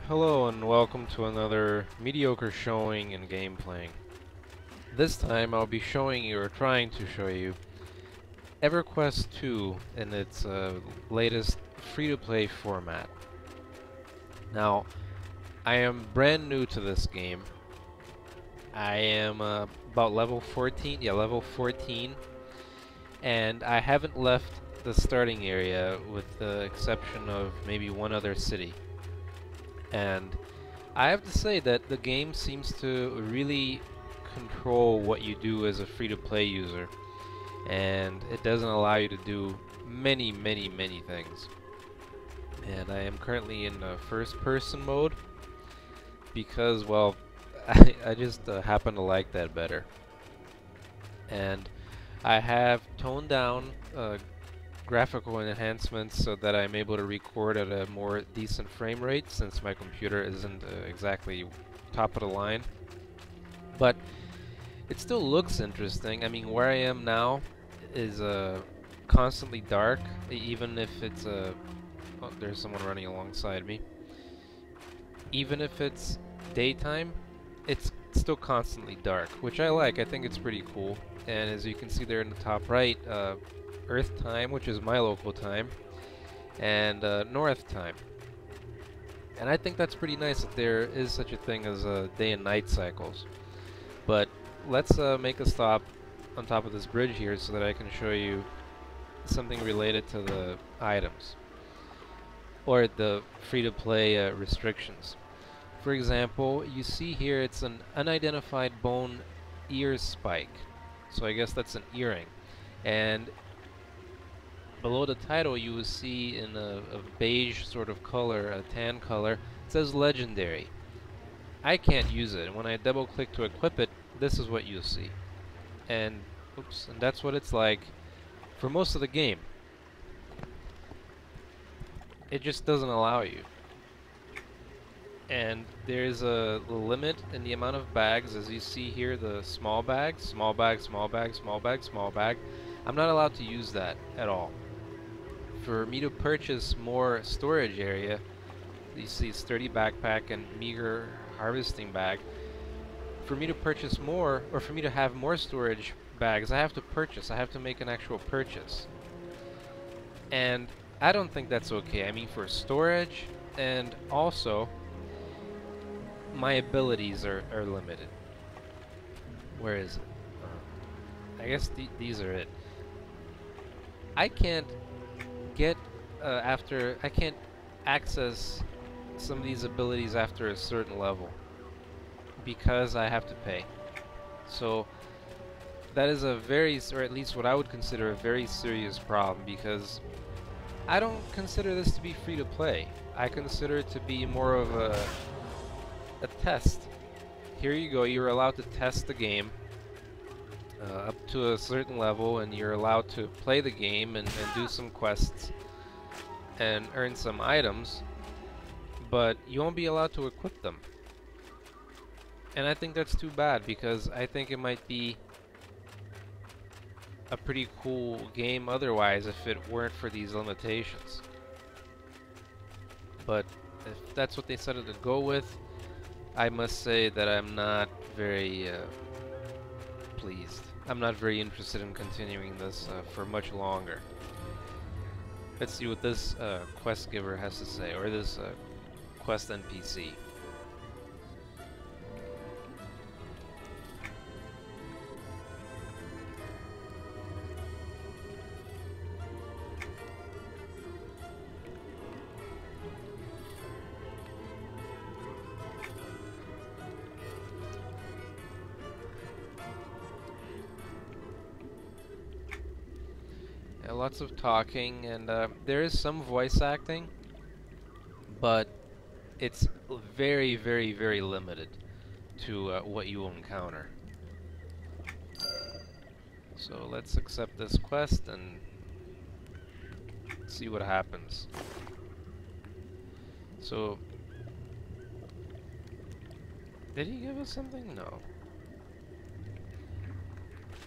Hello and welcome to another mediocre showing and game playing. This time I'll be showing you, or trying to show you, EverQuest 2 in its latest free-to-play format. Now, I am brand new to this game. I am about level 14, level 14, and I haven't left the starting area with the exception of maybe one other city. And I have to say that the game seems to really control what you do as a free-to-play user, and it doesn't allow you to do many things. And I am currently in first-person mode because, well, I just happen to like that better. And I have toned down graphical enhancements so that I'm able to record at a more decent frame rate, since my computer isn't exactly top of the line. But it still looks interesting. I mean, where I am now is constantly dark, even if it's oh, there's someone running alongside me. Even if it's daytime, it's still constantly dark, which I like. I think it's pretty cool. And as you can see there in the top right, Earth time, which is my local time, and North time. And I think that's pretty nice that there is such a thing as day and night cycles. But let's make a stop on top of this bridge here so that I can show you something related to the items, or the free-to-play restrictions. For example, you see here it's an unidentified bone ear spike. So I guess that's an earring. And below the title you will see in a beige sort of color, a tan color, it says legendary. I can't use it. When I double click to equip it, this is what you'll see. And oops, and that's what it's like for most of the game. It just doesn't allow you. And there's a limit in the amount of bags, as you see here, the small bag, small bag, small bag, small bag, small bag. I'm not allowed to use that at all. For me to purchase more storage area, you see sturdy backpack and meager harvesting bag. For me to purchase more, or for me to have more storage bags, I have to purchase. I have to make an actual purchase. And I don't think that's okay. I mean, for storage, and also my abilities are limited. Where is it? I guess these are it. I can't get I can't access some of these abilities after a certain level because I have to pay. So that is a very, or at least what I would consider a very serious problem, because I don't consider this to be free to play. I consider it to be more of a test. Here you go, you're allowed to test the game up to a certain level, and you're allowed to play the game and do some quests and earn some items, but you won't be allowed to equip them. And I think that's too bad, because I think it might be a pretty cool game otherwise if it weren't for these limitations. But if that's what they decided to go with, I must say that I'm not very pleased. I'm not very interested in continuing this for much longer. Let's see what this quest giver has to say, or this quest NPC. Lots of talking, and there is some voice acting, but it's very limited to what you will encounter. So let's accept this quest and see what happens. So, did he give us something? No.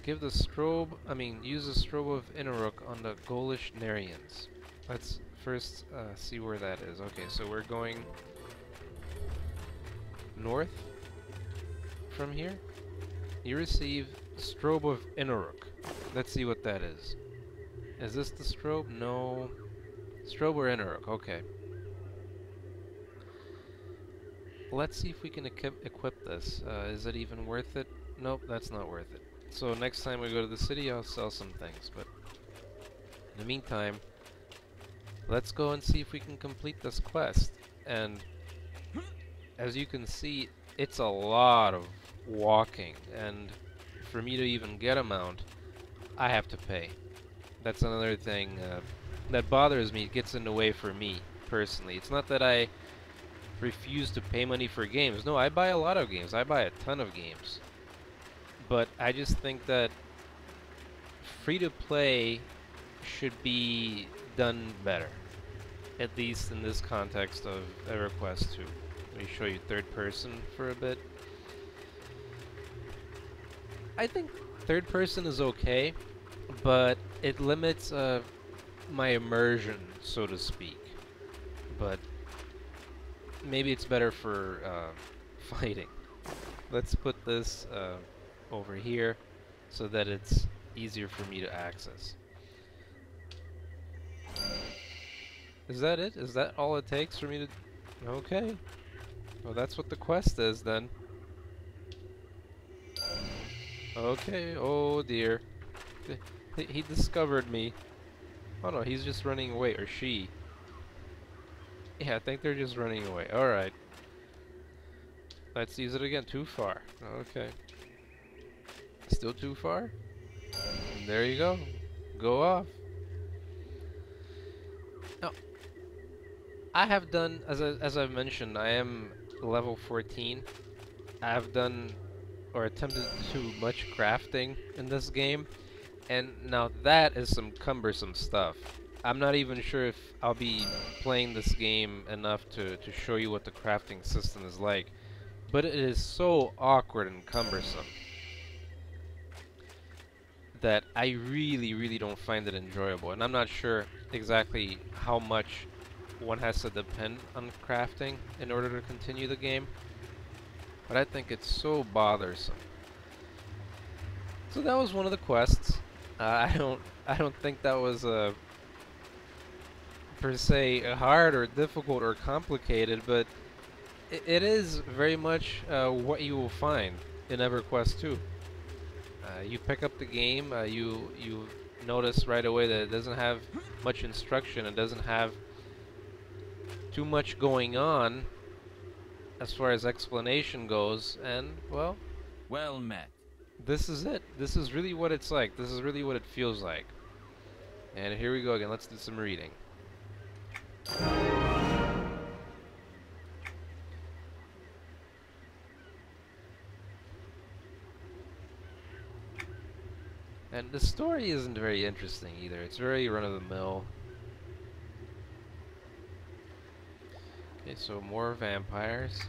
Use the strobe of Inaruk on the Gaulish Narians. Let's first see where that is. Okay, so we're going north from here, you receive Strobe of Inuruk. Let's see what that is. Is this the strobe? No. Strobe or Inuruk, okay. Let's see if we can equip this. Is it even worth it? Nope, that's not worth it. So next time we go to the city, I'll sell some things, but in the meantime, let's go and see if we can complete this quest. And as you can see, it's a lot of walking, and for me to even get a mount, I have to pay. That's another thing that bothers me. It gets in the way for me, personally. It's not that I refuse to pay money for games. No, I buy a lot of games. I buy a ton of games. But I just think that free-to-play should be done better. At least in this context of EverQuest 2. Let me show you third person for a bit. I think third person is okay, but it limits my immersion, so to speak. But maybe it's better for fighting. Let's put this over here so that it's easier for me to access. Is that it? Is that all it takes for me to... Okay. Well, that's what the quest is, then. Okay, oh dear. He discovered me. Oh no, he's just running away, or she. Yeah, I think they're just running away. Alright. Let's use it again. Too far. Okay. Still too far? And there you go. Go off. Now, I have done, as I've mentioned, I am level 14. I have done, or attempted to do much crafting in this game. And now that is some cumbersome stuff. I'm not even sure if I'll be playing this game enough to show you what the crafting system is like. But it is so awkward and cumbersome that I really don't find it enjoyable. And I'm not sure exactly how much one has to depend on crafting in order to continue the game. But I think it's so bothersome. So that was one of the quests. I don't think that was per se hard or difficult or complicated, but it is very much what you will find in EverQuest 2. You pick up the game, you notice right away that it doesn't have much instruction, it doesn't have too much going on as far as explanation goes, and well met. This is it. This is really what it's like. This is really what it feels like. And here we go again. Let's do some reading. And the story isn't very interesting either. It's very run-of-the-mill. Okay, so more vampires.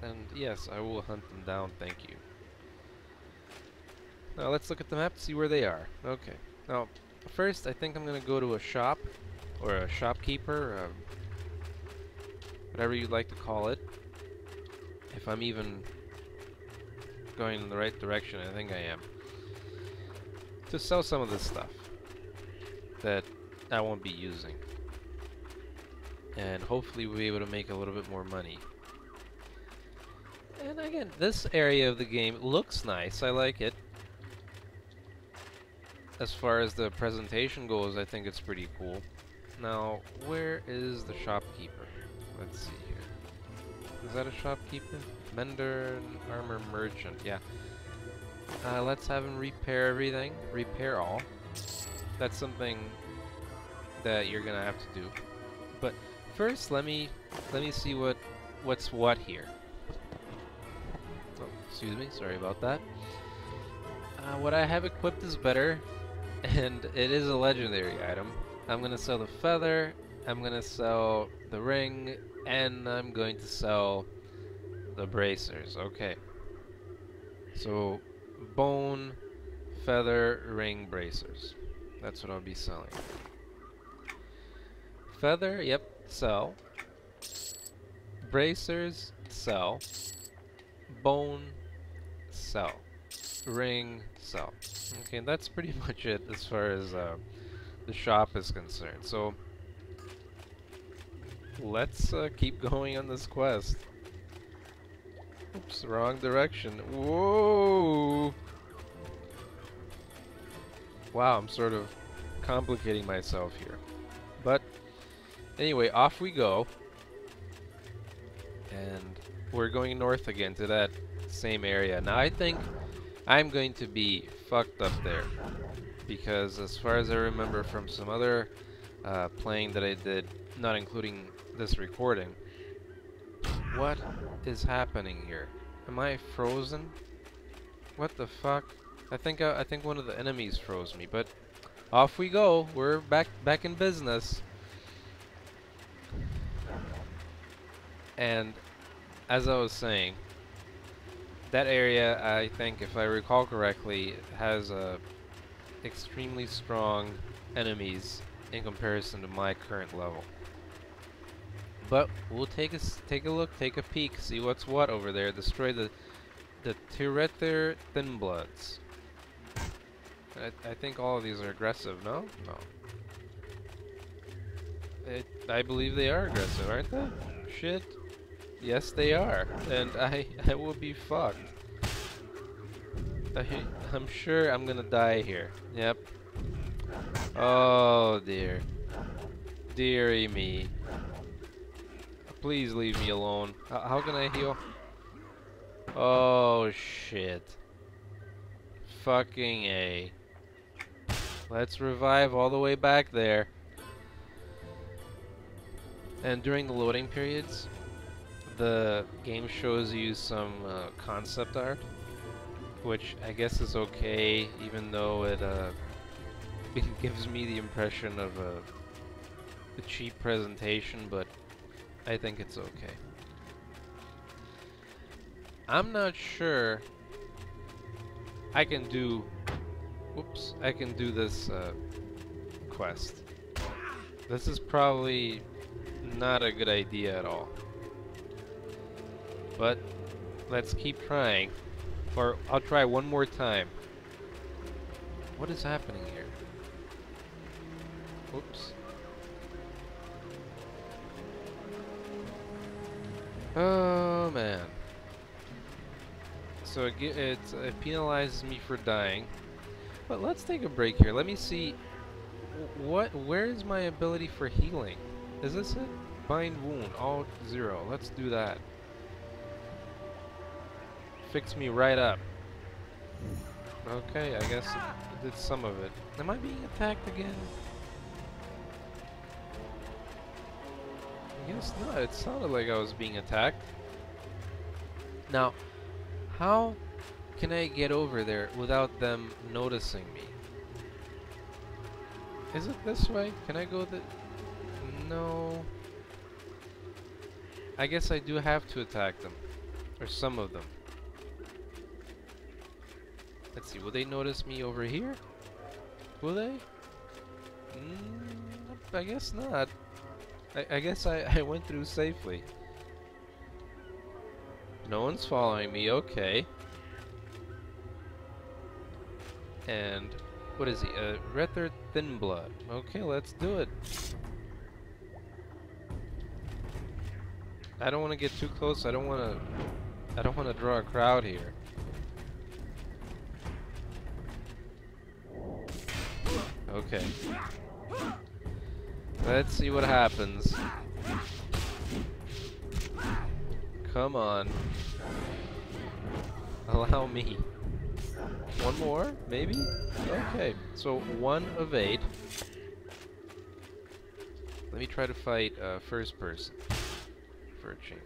And yes, I will hunt them down, thank you. Now let's look at the map to see where they are. Okay. Now, first I think I'm going to go to a shop, or a shopkeeper, whatever you'd like to call it. If I'm even going in the right direction, I think I am. To sell some of this stuff that I won't be using. And hopefully we'll be able to make a little bit more money. And again, this area of the game looks nice. I like it. As far as the presentation goes, I think it's pretty cool. Now, where is the shopkeeper? Let's see here. Is that a shopkeeper? Mender and armor merchant, yeah. Let's have him repair everything. Repair all. That's something that you're gonna have to do. But first, let me see what's what here. Oh, excuse me, sorry about that. What I have equipped is better, and it is a legendary item. I'm gonna sell the feather, I'm gonna sell the ring, and I'm going to sell the bracers. Okay. So, bone, feather, ring, bracers. That's what I'll be selling. Feather, yep, sell. Bracers, sell. bone, sell. Ring, sell. Okay, that's pretty much it as far as the shop is concerned. So let's keep going on this quest. Oops, wrong direction. Whoa! Wow, I'm sort of complicating myself here. But anyway, off we go. And we're going north again to that same area. Now I think I'm going to be fucked up there. Because as far as I remember from some other playing that I did, not including this recording, what is happening here? Am I frozen? What the fuck? I think one of the enemies froze me, but off we go. We're back in business. And as I was saying, that area, I think, if I recall correctly, has extremely strong enemies in comparison to my current level. But we'll take a look, take a peek, see what's what over there. Destroy the Tyrether Thinbloods. I think all of these are aggressive, no? No. I believe they are aggressive, aren't they? Shit. Yes, they are. And I will be fucked. I'm sure I'm gonna die here. Yep. Oh dear. Dearie me. Please leave me alone. How can I heal? Oh shit. Fucking A. Let's revive all the way back there. And during the loading periods, the game shows you some concept art, which I guess is okay, even though it gives me the impression of a cheap presentation, but I think it's okay. I'm not sure I can do... Whoops, I can do this quest. This is probably not a good idea at all. But let's keep trying. Or I'll try one more time. What is happening here? Whoops. Oh man. So it penalizes me for dying. But let's take a break here. Let me see where is my ability for healing? Is this it? Bind wound, all 0. Let's do that. Fix me right up. Okay, I guess it did some of it. Am I being attacked again? I guess not. It sounded like I was being attacked. Now, how can I get over there without them noticing me? Is it this way? Can I go No. I guess I do have to attack them. Or some of them. Let's see, will they notice me over here? Will they? I guess not. I guess I went through safely. No one's following me, okay. And what is he? Rether Thinblood. Okay, let's do it. I don't want to get too close. I don't want to draw a crowd here. Okay. Let's see what happens. Come on. Allow me. One more, maybe? Okay, so 1 of 8. Let me try to fight first person for a change.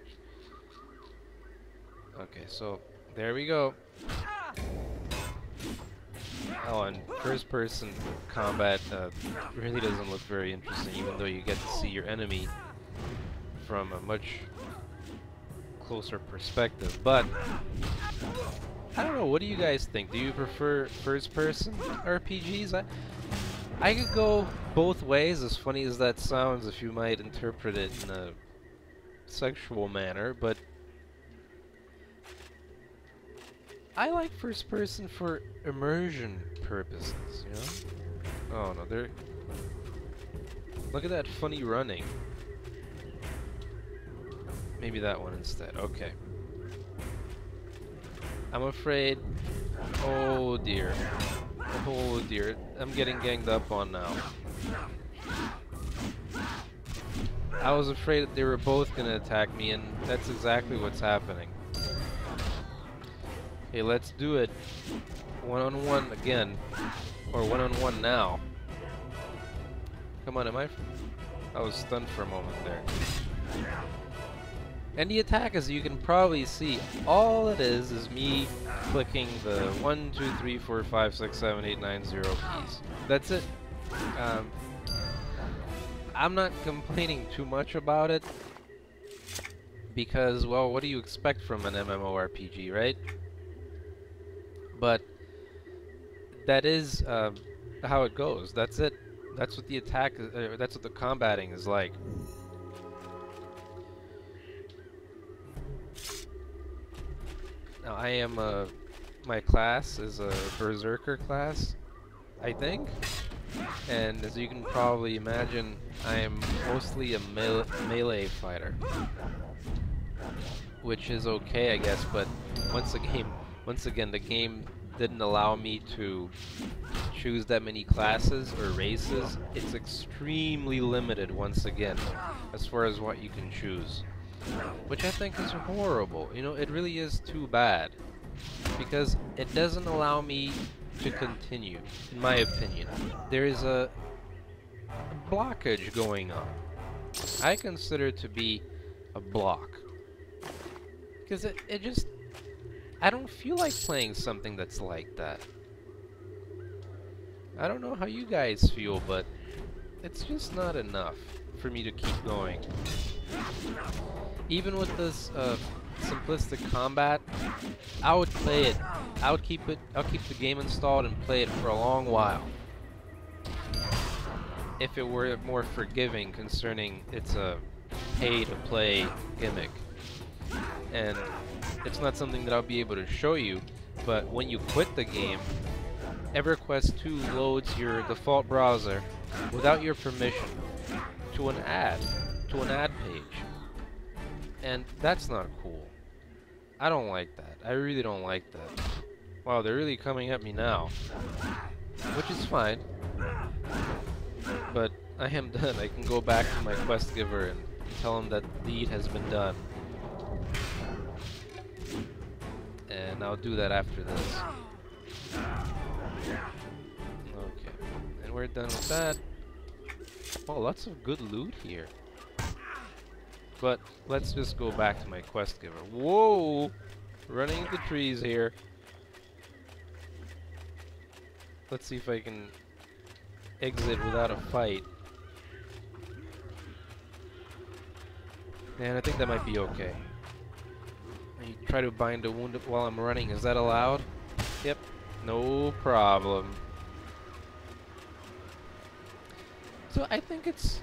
Okay, so there we go. Oh, and first person combat really doesn't look very interesting, even though you get to see your enemy from a much closer perspective. But I don't know, what do you guys think? Do you prefer first person RPGs? I could go both ways, as funny as that sounds if you might interpret it in a sexual manner, but I like first person for immersion purposes, you know? Oh no, they're... Look at that funny running. Maybe that one instead, okay. I'm afraid... Oh dear. Oh dear, I'm getting ganged up on now. I was afraid that they were both gonna attack me, and that's exactly what's happening. Okay, let's do it. One-on-one again. Or one-on-one now. Come on, I was stunned for a moment there. And the attack, as you can probably see, all it is me clicking the 1, 2, 3, 4, 5, 6, 7, 8, 9, 0 keys. That's it. I'm not complaining too much about it, because, well, what do you expect from an MMORPG, right? But that is how it goes. That's it. That's what the attack, that's what the combating is like. Now I am my class is a Berserker class, I think. And as you can probably imagine, I am mostly a melee fighter, which is okay, I guess. But once again, the game didn't allow me to choose that many classes or races. It's extremely limited once again, as far as what you can choose, which I think is horrible. You know, it really is too bad, because it doesn't allow me to continue, in my opinion. There is a blockage going on. I consider it to be a block, because it just, I don't feel like playing something that's like that. I don't know how you guys feel, but it's just not enough for me to keep going. Even with this simplistic combat, I would play it. I'll keep the game installed and play it for a long while, if it were more forgiving concerning it's a pay-to-play gimmick. And it's not something that I'll be able to show you, but when you quit the game, EverQuest 2 loads your default browser without your permission to an ad page. And that's not cool. I don't like that. I really don't like that. Wow, they're really coming at me now, which is fine. But I am done. I can go back to my quest giver and tell him that the deed has been done. And I'll do that after this. Okay, and we're done with that. Oh, lots of good loot here. But let's just go back to my quest giver. Whoa! Running into trees here. Let's see if I can exit without a fight. And I think that might be okay. You try to bind a wound while I'm running. Is that allowed? Yep. No problem. So I think it's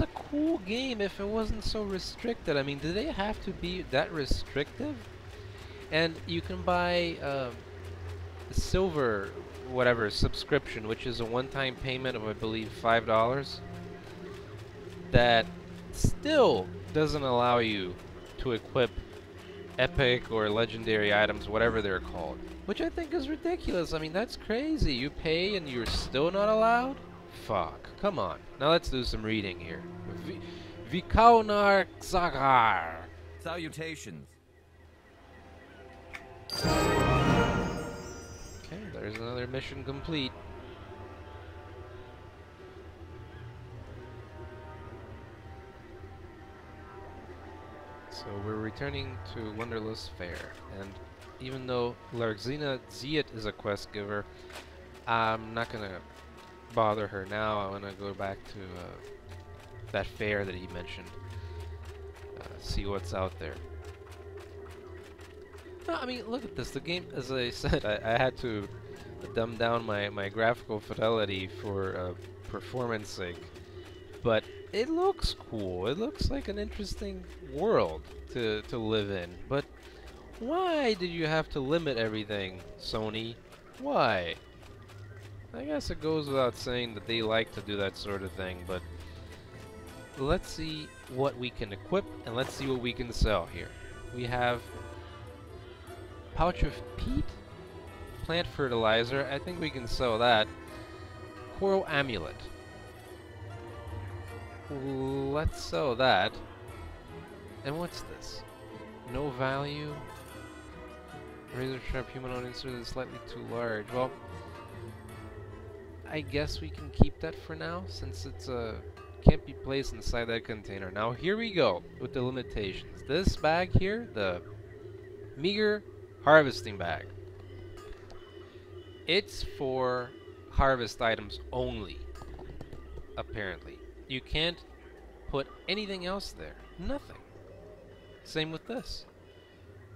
a cool game if it wasn't so restricted. I mean, do they have to be that restrictive? And you can buy silver, whatever, subscription, which is a one-time payment of, I believe, $5. That still doesn't allow you to equip epic or legendary items, whatever they're called. Which I think is ridiculous. I mean, that's crazy. You pay and you're still not allowed? Fuck. Come on. Now let's do some reading here. Vikaunar Xagar. Salutations. Okay, there's another mission complete. So we're returning to Wonderless Fair, and even though Larxina Ziet is a quest giver, I'm not gonna bother her now. I wanna go back to that fair that he mentioned, see what's out there. No, I mean, look at this. The game, as I said, I had to dumb down my graphical fidelity for performance sake, but it looks cool. It looks like an interesting world to live in. But Why did you have to limit everything, Sony? Why? I guess it goes without saying that they like to do that sort of thing, but let's see what we can equip and let's see what we can sell here. We have pouch of peat, plant fertilizer. I think we can sell that. Coral amulet. Let's sell that. And what's this? No value. Razor sharp human audience is slightly too large. Well, I guess we can keep that for now, since it's can't be placed inside that container. Now here we go with the limitations. This bag here, the meager harvesting bag. It's for harvest items only, apparently. You can't put anything else there. Nothing. Same with this.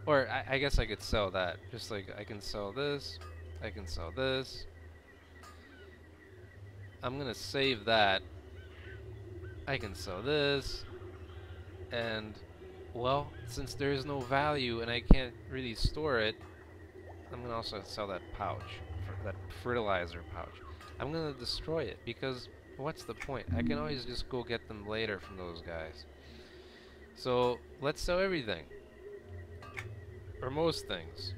Or I guess I could sell that. Just like I can sell this, I can sell this. I'm gonna save that. I can sell this. And, well, since there is no value and I can't really store it, I'm gonna also sell that pouch, that fertilizer pouch. I'm gonna destroy it because what's the point? I can always just go get them later from those guys. So let's sell everything. Or most things.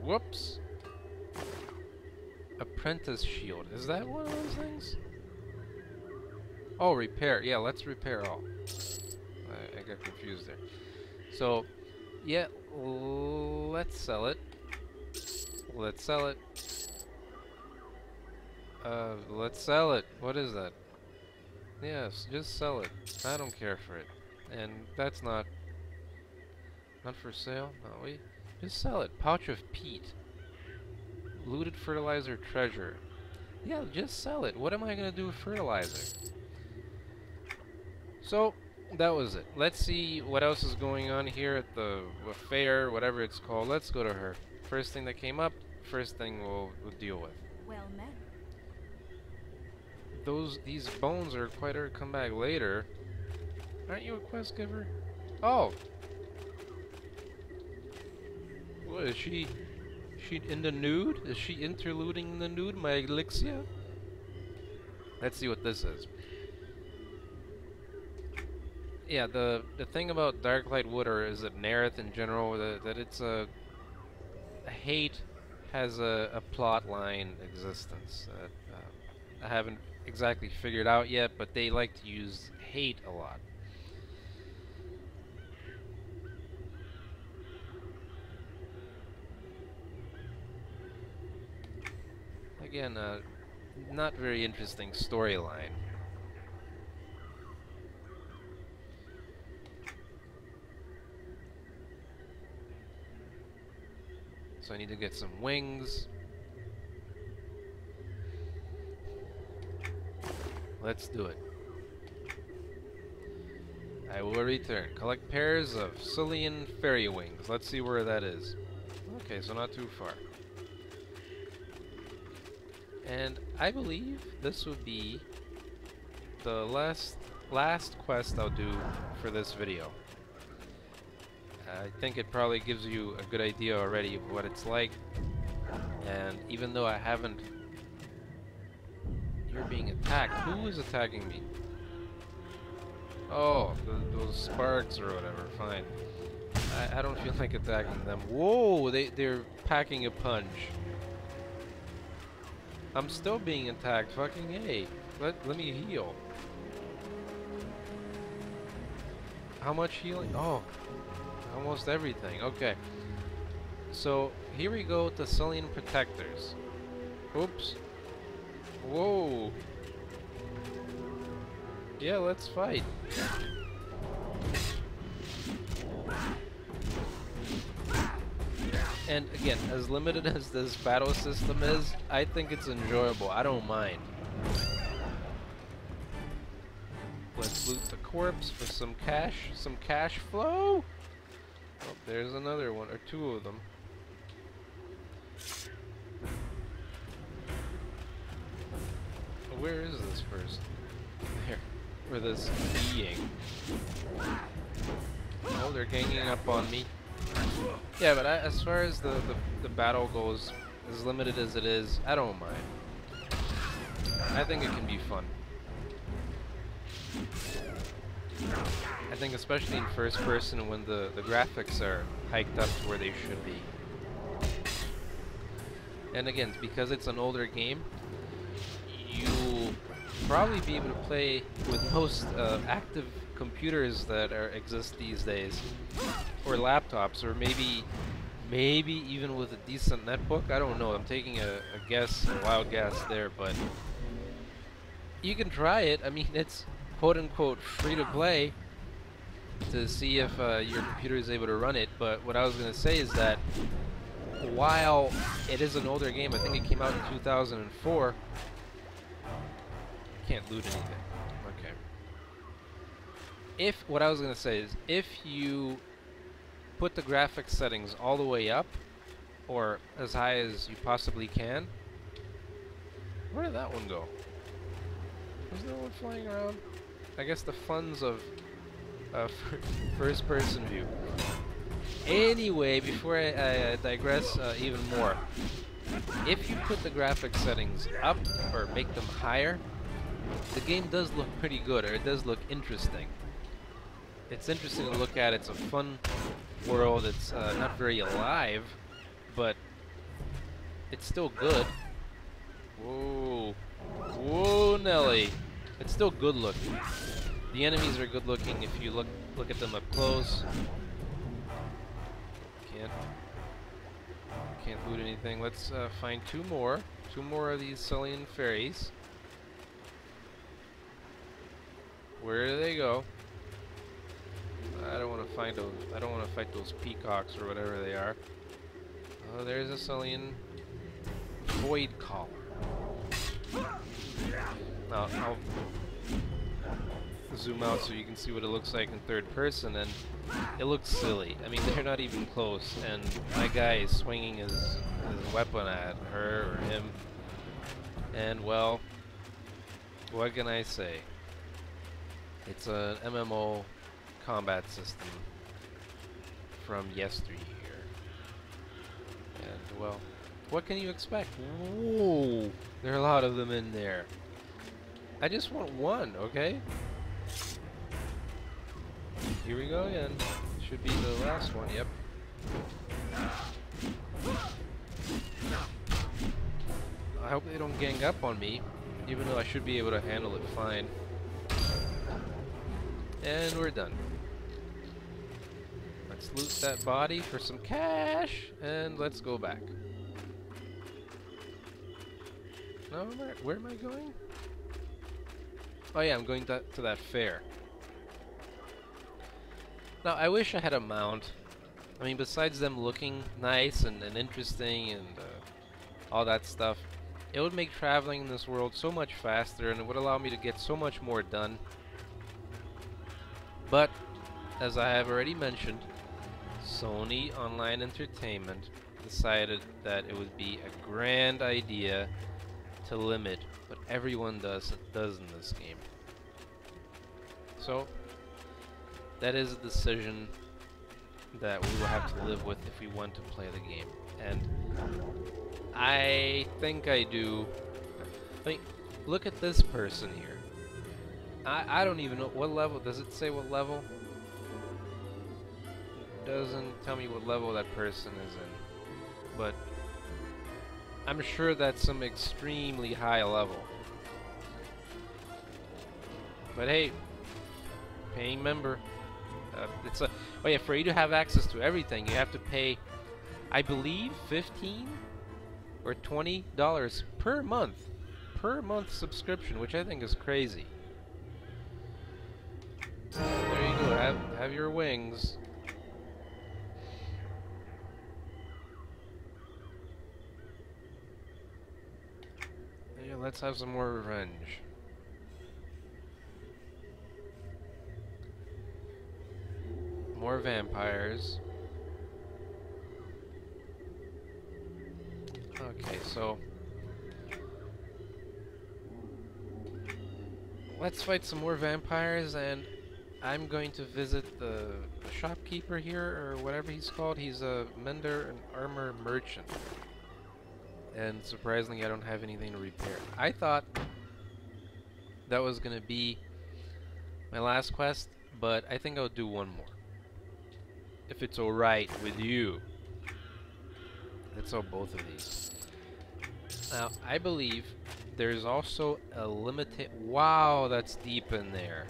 Whoops. Apprentice shield. Is that one of those things? Oh, repair. Yeah, let's repair all. I got confused there. So, yeah, let's sell it. Let's sell it. Let's sell it. What is that? Yes, just sell it. I don't care for it. And that's not for sale. No, we just sell it. Pouch of peat. Looted fertilizer treasure. Yeah, just sell it. What am I gonna do with fertilizer? So that was it. Let's see what else is going on here at the fair, whatever it's called. Let's go to her. First thing that came up, first thing we'll deal with. Well met. These bones are quite hard to come back later. Aren't you a quest giver? Oh. What is she? She in the nude? Is she interluding in the nude, my elixir? Let's see what this is. Yeah, the thing about Darklight Wood, or is it Nerith in general, that it's a hate has a plot line existence that I haven't exactly figured out yet, but they like to use hate a lot. Again, not very interesting storyline. So I need to get some wings. Let's do it. I will return. Collect pairs of Cillian fairy wings. Let's see where that is. Okay, so not too far. And I believe this would be the last quest I'll do for this video. I think it probably gives you a good idea already of what it's like. And even though I haven't... You're being attacked. Who is attacking me? Oh, those sparks or whatever. Fine. I don't feel like attacking them. Whoa, they're packing a punch. I'm still being attacked. Fucking hey. Let me heal. How much healing? Oh. Almost everything. Okay. So, here we go with the Cillian Protectors. Oops. Whoa. Yeah, let's fight. And again, as limited as this battle system is, I think it's enjoyable. I don't mind. Let's loot the corpse for some cash flow. Oh, there's another one, or two of them. Where is this person? There. Or this being. Oh, they're ganging up on me. Yeah, but as far as the battle goes, as limited as it is, I don't mind. I think it can be fun. I think especially in first person when the graphics are hiked up to where they should be. And again, because it's an older game, you'll probably be able to play with most active computers that exist these days, or laptops, or maybe even with a decent netbook. I don't know. I'm taking a guess, a wild guess there, but you can try it. I mean, it's quote-unquote free to play to see if your computer is able to run it. But what I was going to say is that while it is an older game, I think it came out in 2004. Can't loot anything. Okay. What I was going to say is, if you put the graphics settings all the way up, or as high as you possibly can. Where did that one go? Was there one flying around? I guess the funds of first-person view. Anyway, before I digress even more, if you put the graphics settings up or make them higher, the game does look pretty good, or it does look interesting. It's interesting to look at. It's a fun world. It's not very alive, but it's still good. Whoa. Whoa, Nelly. It's still good looking. The enemies are good looking if you look at them up close. Can't loot anything. Let's find two more of these Cillian fairies. Where do they go? I don't want to find those. I don't want to fight those peacocks or whatever they are. Oh, there's a Cillian void collar. Now I'll zoom out so you can see what it looks like in third person, and it looks silly. I mean, they're not even close, and my guy is swinging his weapon at her or him, and well, what can I say? It's an MMO combat system from yesteryear, and well, what can you expect? Whoa, there are a lot of them in there. I just want one, okay? Here we go again. Should be the last one, yep. I hope they don't gang up on me, even though I should be able to handle it fine. And we're done. Let's loot that body for some cash, and let's go back. No, where am I going? Oh yeah, I'm going to that fair. Now, I wish I had a mount. I mean, besides them looking nice and interesting and all that stuff, it would make traveling in this world so much faster, and it would allow me to get so much more done. But, as I have already mentioned, Sony Online Entertainment decided that it would be a grand idea to limit what everyone does in this game. So, that is a decision that we will have to live with if we want to play the game. And I think I do. I mean, look at this person here. I don't even know what level. Does it say what level? It doesn't tell me what level that person is in. But I'm sure that's some extremely high level. But hey, paying member. Oh yeah, for you to have access to everything, you have to pay, I believe, $15 or $20 per month subscription, which I think is crazy. There you go. Have your wings. Yeah, let's have some more revenge. More vampires. Okay, so let's fight some more vampires, and I'm going to visit the shopkeeper here, or whatever he's called. He's a mender and armor merchant. And surprisingly, I don't have anything to repair. I thought that was gonna be my last quest, but I think I'll do one more. If it's alright with you. Let's sell both of these. Now, I believe there's also a limited... Wow, that's deep in there.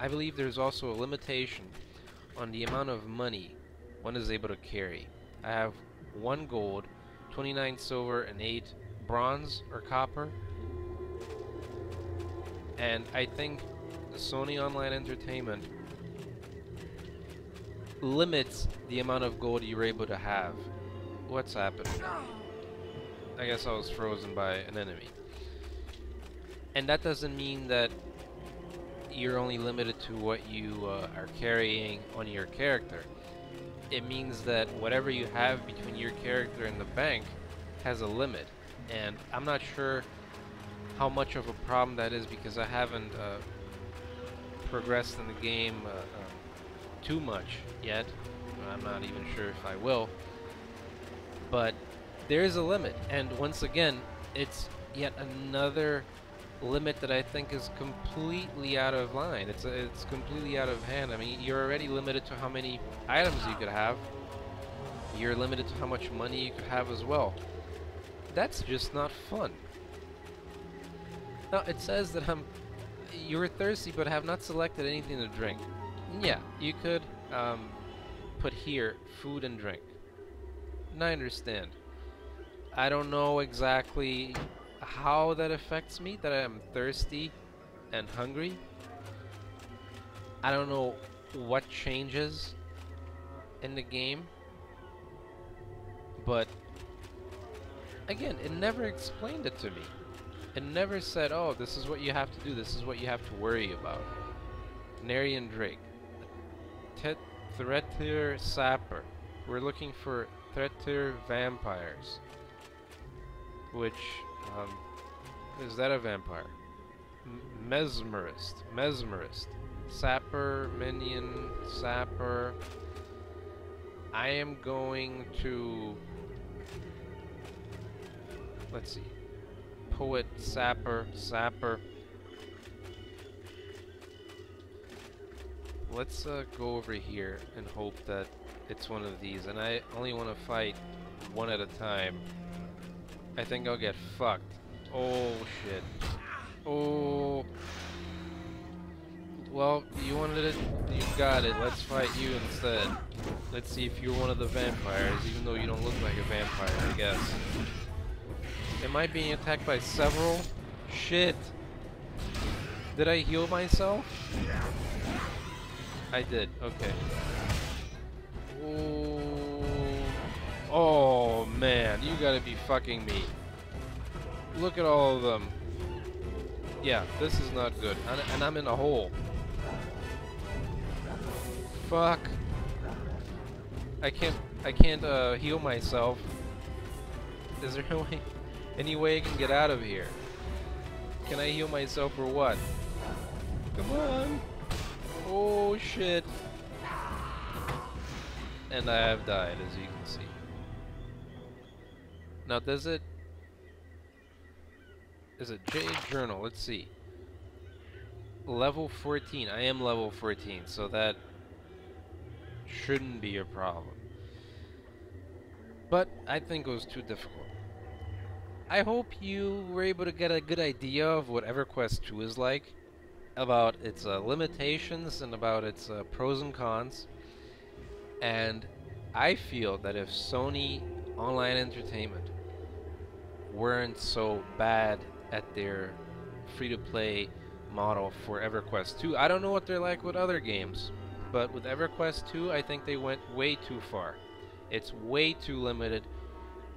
I believe there's also a limitation on the amount of money one is able to carry. I have 1 gold, 29 silver, and 8 bronze or copper. And I think Sony Online Entertainment limits the amount of gold you're able to have. What's happened? I guess I was frozen by an enemy. And that doesn't mean that you're only limited to what you are carrying on your character. It means that whatever you have between your character and the bank has a limit. And I'm not sure how much of a problem that is, because I haven't progressed in the game too much yet. I'm not even sure if I will. But there is a limit, and once again, it's yet another limit that I think is completely out of line. It's completely out of hand. I mean, you're already limited to how many items you could have. You're limited to how much money you could have as well. That's just not fun. Now, it says that you're thirsty but have not selected anything to drink. Yeah, you could put here food and drink. And I understand. I don't know exactly how that affects me, that I am thirsty and hungry. I don't know what changes in the game. But again, it never explained it to me. It never said, oh, this is what you have to do, this is what you have to worry about. Narian Drake. Threatir Sapper. We're looking for Threatir vampires. Which, is that a vampire? Mesmerist. Sapper, minion, sapper. I am going to... Let's see. Poet, sapper. Let's go over here and hope that it's one of these. And I only want to fight one at a time. I think I'll get fucked. Oh shit. Oh. Well, you wanted it, you got it. Let's fight you instead. Let's see if you're one of the vampires, even though you don't look like a vampire, I guess. Am I being attacked by several? Shit. Did I heal myself? I did, okay. Oh man, you gotta be fucking me. Look at all of them. Yeah, this is not good. And I'm in a hole. Fuck. I can't heal myself. Is there any way I can get out of here? Can I heal myself or what? Come on. Oh shit. And I have died, as you can see. Now is it Jade Journal? Let's see. Level 14. I am level 14, so that shouldn't be a problem. But I think it was too difficult. I hope you were able to get a good idea of what EverQuest 2 is like, about its limitations and about its pros and cons. And I feel that if Sony Online Entertainment weren't so bad at their free-to-play model for EverQuest 2, I don't know what they're like with other games, but with EverQuest 2, I think they went way too far. It's way too limited,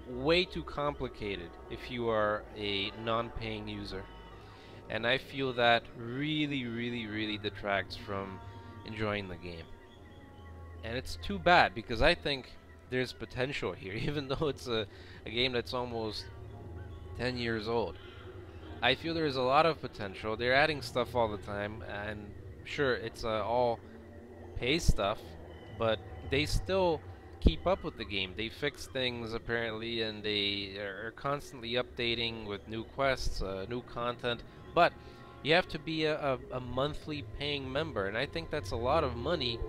way too complicated if you are a non-paying user. And I feel that really detracts from enjoying the game. And it's too bad, because I think there's potential here, even though it's a game that's almost 10 years old. I feel there's a lot of potential. They're adding stuff all the time, and Sure, it's all pay stuff, but they still keep up with the game. They fix things apparently, and they are constantly updating with new quests, new content. But you have to be a monthly paying member, and I think that's a lot of money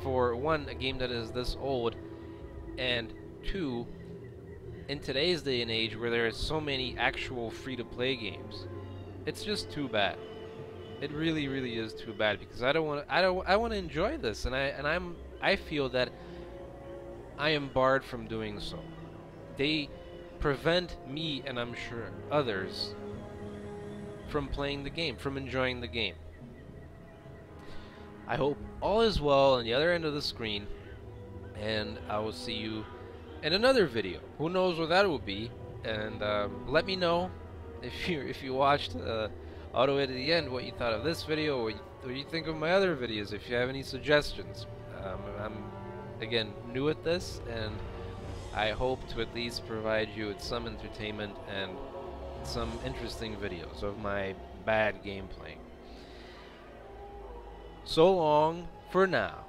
for one, a game that is this old, and two, in today's day and age where there are so many actual free-to-play games. It's just too bad. It really, really is too bad because I want to enjoy this, and I feel that I am barred from doing so. They prevent me, and I'm sure others, from playing the game, from enjoying the game. I hope all is well on the other end of the screen, and I will see you in another video. Who knows what that will be? And let me know if you watched all the way to the end what you thought of this video, or what you think of my other videos. If you have any suggestions, I'm again new at this, and I hope to at least provide you with some entertainment and some interesting videos of my bad gameplay. So long for now.